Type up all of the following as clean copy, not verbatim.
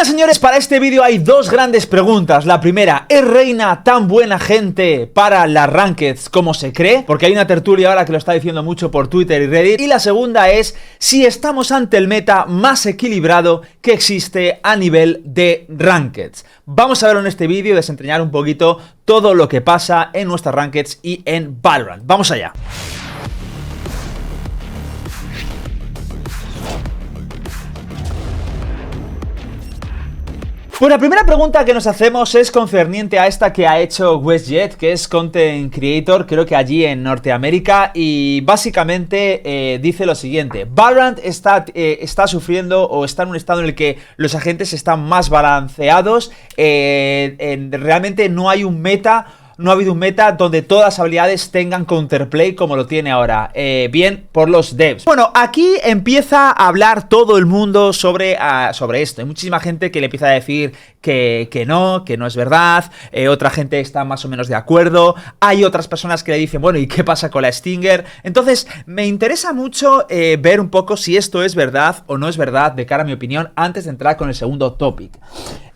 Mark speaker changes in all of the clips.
Speaker 1: Buenas señores, para este vídeo hay dos grandes preguntas. La primera, ¿es Reina tan buena gente para las Rankeds como se cree? Porque hay una tertulia ahora que lo está diciendo mucho por Twitter y Reddit. Y la segunda es si estamos ante el meta más equilibrado que existe a nivel de Rankeds. Vamos a verlo en este vídeo y desentrañar un poquito todo lo que pasa en nuestras Rankeds y en Valorant. Vamos allá. Pues la primera pregunta que nos hacemos es concerniente a esta que ha hecho WestJet, que es Content Creator, creo que allí en Norteamérica, y básicamente dice lo siguiente: Valorant está sufriendo o está en un estado en el que los agentes están más balanceados, realmente no hay un meta. No ha habido un meta donde todas las habilidades tengan counterplay como lo tiene ahora. Bien por los devs. Bueno, aquí empieza a hablar todo el mundo sobre esto. Hay muchísima gente que le empieza a decir que no es verdad. Otra gente está más o menos de acuerdo. Hay otras personas que le dicen, bueno, ¿y qué pasa con la Stinger? Entonces, me interesa mucho ver un poco si esto es verdad o no es verdad de cara a mi opinión antes de entrar con el segundo topic.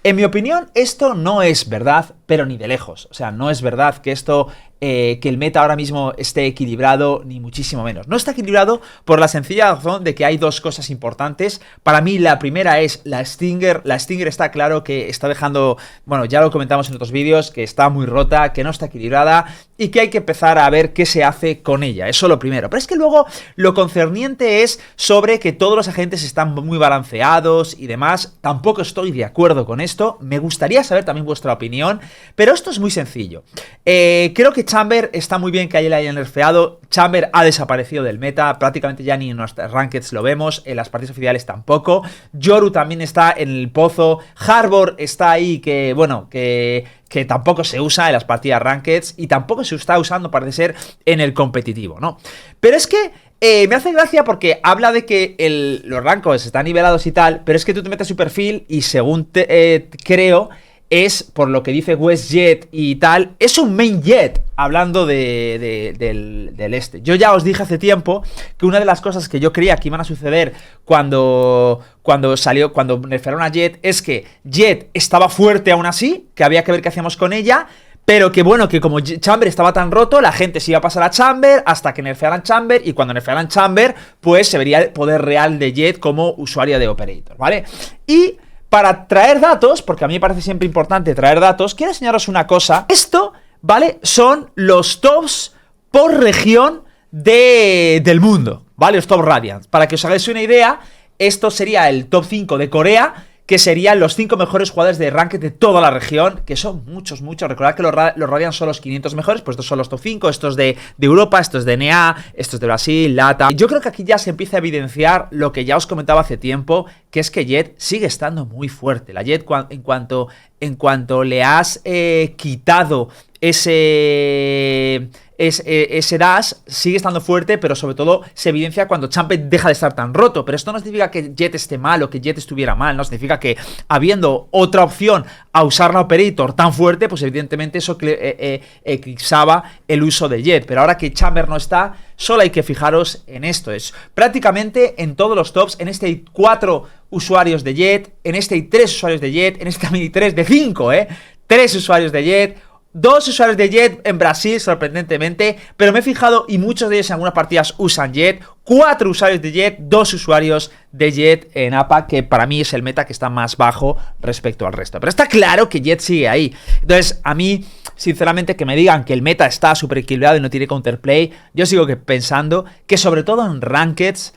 Speaker 1: En mi opinión, esto no es verdad, pero ni de lejos. O sea, no es verdad que esto, que el meta ahora mismo esté equilibrado, ni muchísimo menos. No está equilibrado por la sencilla razón de que hay dos cosas importantes. Para mí, la primera es la Stinger. La Stinger está claro que está dejando, bueno, ya lo comentamos en otros vídeos, que está muy rota, que no está equilibrada y que hay que empezar a ver qué se hace con ella. Eso lo primero. Pero es que luego lo concerniente es sobre que todos los agentes están muy balanceados y demás. Tampoco estoy de acuerdo con esto. Me gustaría saber también vuestra opinión, pero esto es muy sencillo. Creo que Chamber está muy bien que le hayan nerfeado. Chamber ha desaparecido del meta, prácticamente ya ni en nuestras Rankeds lo vemos, en las partidas oficiales tampoco. Yoru también está en el pozo. Harbor está ahí que, bueno, que tampoco se usa en las partidas Rankeds y tampoco se está usando, parece ser, en el competitivo, ¿no? Pero es que me hace gracia porque habla de que los rankings están nivelados y tal, pero es que tú te metes a su perfil y según creo, es, por lo que dice WestJet y tal, es un main jet, hablando del este. Yo ya os dije hace tiempo que una de las cosas que yo creía que iban a suceder cuando nerfearon a Jett es que Jett estaba fuerte aún así, que había que ver qué hacíamos con ella, pero que bueno, que como Chamber estaba tan roto, la gente se iba a pasar a Chamber hasta que nerfearan Chamber, y cuando nerfearan Chamber, pues se vería el poder real de Jett como usuaria de Operator, ¿vale? Y para traer datos, porque a mí me parece siempre importante traer datos, quiero enseñaros una cosa. Esto, ¿vale? Son los tops por región del mundo, ¿vale? Los top Radiant. Para que os hagáis una idea, esto sería el top 5 de Corea, que serían los 5 mejores jugadores de Ranked de toda la región, que son muchos. Recordad que los Radiant son los 500 mejores, pues estos son los top 5, estos de Europa, estos de NA, estos de Brasil, LATAM. Yo creo que aquí ya se empieza a evidenciar lo que ya os comentaba hace tiempo, que es que Jett sigue estando muy fuerte. La Jett, en cuanto le has quitado ese dash, sigue estando fuerte, pero sobre todo se evidencia cuando Chamber deja de estar tan roto. Pero esto no significa que Jett esté mal o que Jett estuviera mal, no significa que habiendo otra opción a usar la Operator tan fuerte, pues evidentemente eso eclipsaba el uso de Jett. Pero ahora que Chamber no está, solo hay que fijaros en esto. Es prácticamente en todos los tops. En este hay 4 usuarios de Jett, en este hay 3 usuarios de Jett, en este también hay 3 de 5, 3 usuarios de Jett, 2 usuarios de Jett en Brasil, sorprendentemente, pero me he fijado y muchos de ellos en algunas partidas usan Jett. 4 usuarios de Jett, 2 usuarios de Jett en APA, que para mí es el meta que está más bajo respecto al resto. Pero está claro que Jett sigue ahí. Entonces, a mí, sinceramente, que me digan que el meta está súper equilibrado y no tiene counterplay, yo sigo pensando que sobre todo en Rankeds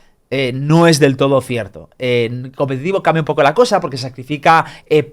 Speaker 1: no es del todo cierto. En competitivo cambia un poco la cosa porque sacrifica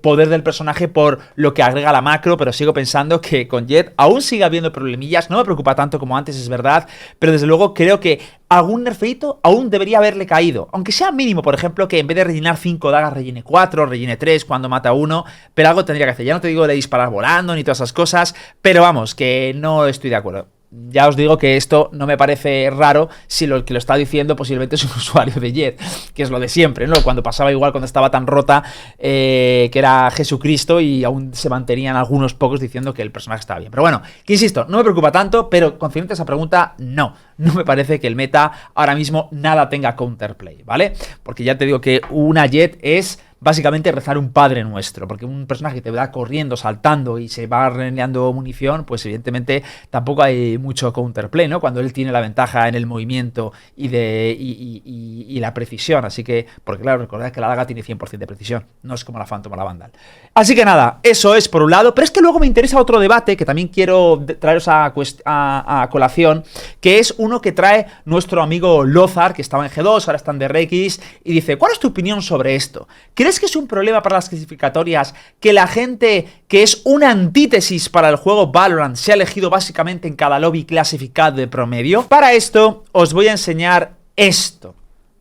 Speaker 1: poder del personaje por lo que agrega la macro, pero sigo pensando que con Jett aún sigue habiendo problemillas. No me preocupa tanto como antes, es verdad, pero desde luego creo que algún nerfeito aún debería haberle caído, aunque sea mínimo. Por ejemplo, que en vez de rellenar 5 dagas rellene 4, rellene 3 cuando mata a uno, pero algo tendría que hacer. Ya no te digo de disparar volando ni todas esas cosas, pero vamos, que no estoy de acuerdo. Ya os digo que esto no me parece raro si lo que lo está diciendo posiblemente es un usuario de Jett, que es lo de siempre, ¿no? Cuando pasaba igual, cuando estaba tan rota, que era Jesucristo, y aún se mantenían algunos pocos diciendo que el personaje estaba bien. Pero bueno, que insisto, no me preocupa tanto, pero concerniente a esa pregunta, no no me parece que el meta ahora mismo nada tenga counterplay, ¿vale? Porque ya te digo que una Jett es básicamente rezar un Padre Nuestro, porque un personaje que te va corriendo, saltando y se va reneando munición, pues evidentemente tampoco hay mucho counterplay, ¿no? Cuando él tiene la ventaja en el movimiento y la precisión, así que, porque claro, recordad que la daga tiene 100% de precisión, no es como la Phantom o la Vandal. Así que nada, eso es por un lado, pero es que luego me interesa otro debate que también quiero traeros a colación, que es uno que trae nuestro amigo Lothar, que estaba en G2, ahora está en DRX, y dice, ¿cuál es tu opinión sobre esto? ¿Crees que es un problema para las clasificatorias que la gente que es una antítesis para el juego Valorant sea elegido básicamente en cada lobby clasificado de promedio? Para esto os voy a enseñar esto,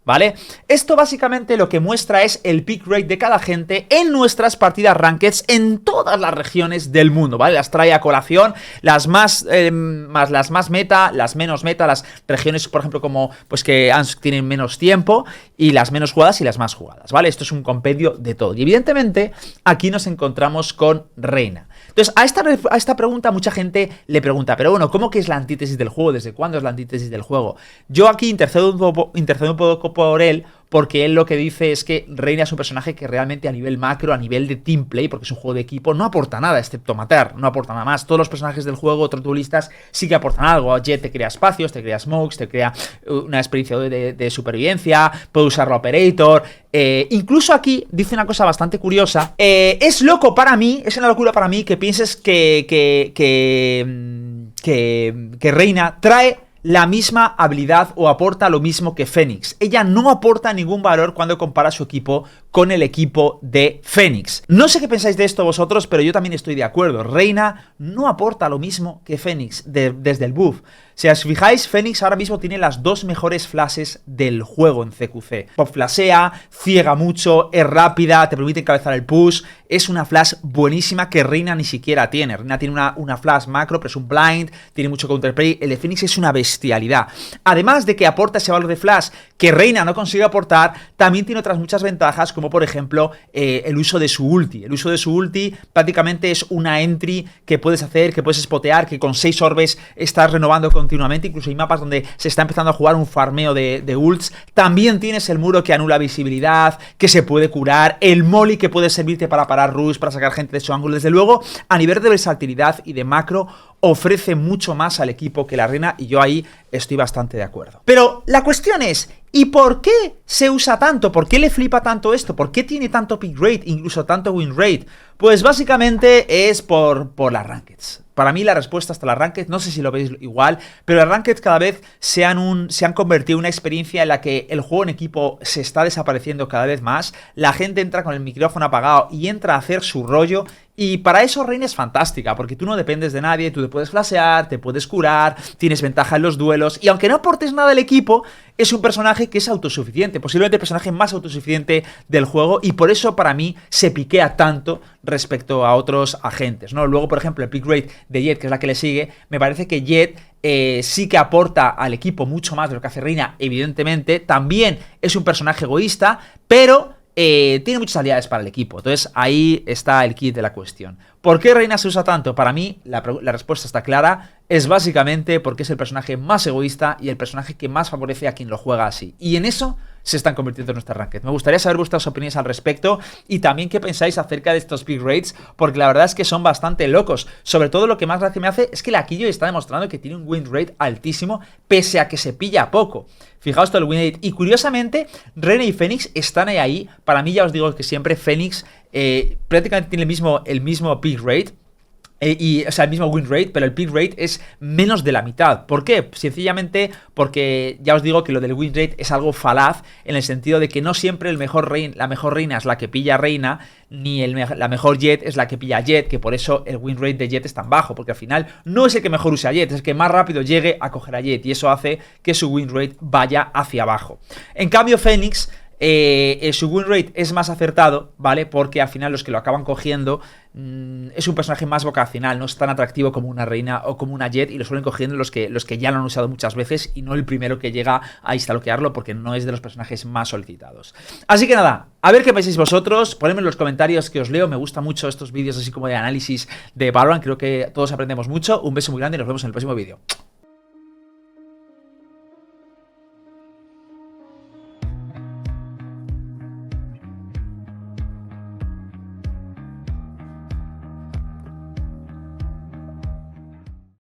Speaker 1: ¿vale? Esto básicamente lo que muestra es el pick rate de cada gente en nuestras partidas rankeds en todas las regiones del mundo, ¿vale? Las trae a colación, las más meta, las menos meta, las regiones, por ejemplo, como pues que tienen menos tiempo, y las menos jugadas y las más jugadas, ¿vale? Esto es un compendio de todo. Y evidentemente aquí nos encontramos con Reina. Entonces, a esta pregunta mucha gente le pregunta, pero bueno, ¿cómo que es la antítesis del juego? ¿Desde cuándo es la antítesis del juego? Yo aquí intercedo un poco por él, porque él lo que dice es que Reina es un personaje que realmente a nivel macro, a nivel de team play, porque es un juego de equipo, no aporta nada, excepto matar, no aporta nada más. Todos los personajes del juego, otros duelistas, sí que aportan algo. Jett te crea espacios, te crea smokes, te crea una experiencia de supervivencia, puede usar la Operator. Incluso aquí dice una cosa bastante curiosa. Es loco para mí, es una locura para mí que pienses que Reina trae la misma habilidad o aporta lo mismo que Fénix. Ella no aporta ningún valor cuando compara su equipo con el equipo de Fénix. No sé qué pensáis de esto vosotros, pero yo también estoy de acuerdo. Reina no aporta lo mismo que Fénix desde el buff. Si os fijáis, Fénix ahora mismo tiene las dos mejores flashes del juego en CQC. Pop flashea, ciega mucho, es rápida, te permite encabezar el push. Es una flash buenísima que Reina ni siquiera tiene. Reina tiene una flash macro, pero es un blind, tiene mucho counterplay. El de Fénix es una bestialidad. Además de que aporta ese valor de flash que Reina no consigue aportar, también tiene otras muchas ventajas, como por ejemplo el uso de su ulti. El uso de su ulti prácticamente es una entry que puedes hacer, que puedes spotear, que con 6 orbes estás renovando continuamente. Incluso hay mapas donde se está empezando a jugar un farmeo de ults. También tienes el muro que anula visibilidad, que se puede curar, el molly que puede servirte para parar rush, para sacar gente de su ángulo. Desde luego, a nivel de versatilidad y de macro, ofrece mucho más al equipo que la Reina, y yo ahí estoy bastante de acuerdo. Pero la cuestión es, ¿y por qué se usa tanto? ¿Por qué le flipa tanto esto? ¿Por qué tiene tanto pick rate, incluso tanto win rate? Pues básicamente es por las rankeds. Para mí la respuesta está las rankeds, no sé si lo veis igual, pero las rankeds cada vez se han convertido en una experiencia en la que el juego en equipo se está desapareciendo cada vez más. La gente entra con el micrófono apagado y entra a hacer su rollo. Y para eso Reina es fantástica, porque tú no dependes de nadie, tú te puedes flashear, te puedes curar, tienes ventaja en los duelos, y aunque no aportes nada al equipo, es un personaje que es autosuficiente, posiblemente el personaje más autosuficiente del juego, y por eso para mí se piquea tanto respecto a otros agentes, ¿no? Luego, por ejemplo, el pick rate de Jett, que es la que le sigue, me parece que Jett sí que aporta al equipo mucho más de lo que hace Reina, evidentemente. También es un personaje egoísta, pero tiene muchas habilidades para el equipo. Entonces ahí está el kit de la cuestión. ¿Por qué Reina se usa tanto? Para mí la respuesta está clara. Es básicamente porque es el personaje más egoísta y el personaje que más favorece a quien lo juega así. Y en eso se están convirtiendo en nuestras ranked. Me gustaría saber vuestras opiniones al respecto y también qué pensáis acerca de estos pick rates, porque la verdad es que son bastante locos. Sobre todo lo que más gracia me hace es que la Killjoy está demostrando que tiene un win rate altísimo pese a que se pilla poco. Fijaos todo el win rate. Y curiosamente, Reina y Fénix están ahí. Para mí ya os digo que siempre Fénix prácticamente tiene el mismo pick rate. O sea, el mismo win rate, pero el pick rate es menos de la mitad. ¿Por qué? Sencillamente porque ya os digo que lo del win rate es algo falaz, en el sentido de que no siempre la mejor reina es la que pilla Reina, ni la mejor Jett es la que pilla Jett, que por eso el win rate de Jett es tan bajo, porque al final no es el que mejor use a Jett, es el que más rápido llegue a coger a Jett, y eso hace que su win rate vaya hacia abajo. En cambio, Fénix, su win rate es más acertado, ¿vale? Porque al final los que lo acaban cogiendo es un personaje más vocacional, no es tan atractivo como una Reina o como una Jett, y lo suelen cogiendo los que ya lo han usado muchas veces y no el primero que llega a instaloquearlo, porque no es de los personajes más solicitados. Así que nada, a ver qué pensáis vosotros, ponedme en los comentarios que os leo. Me gustan mucho estos vídeos así como de análisis de Valorant, creo que todos aprendemos mucho. Un beso muy grande y nos vemos en el próximo vídeo.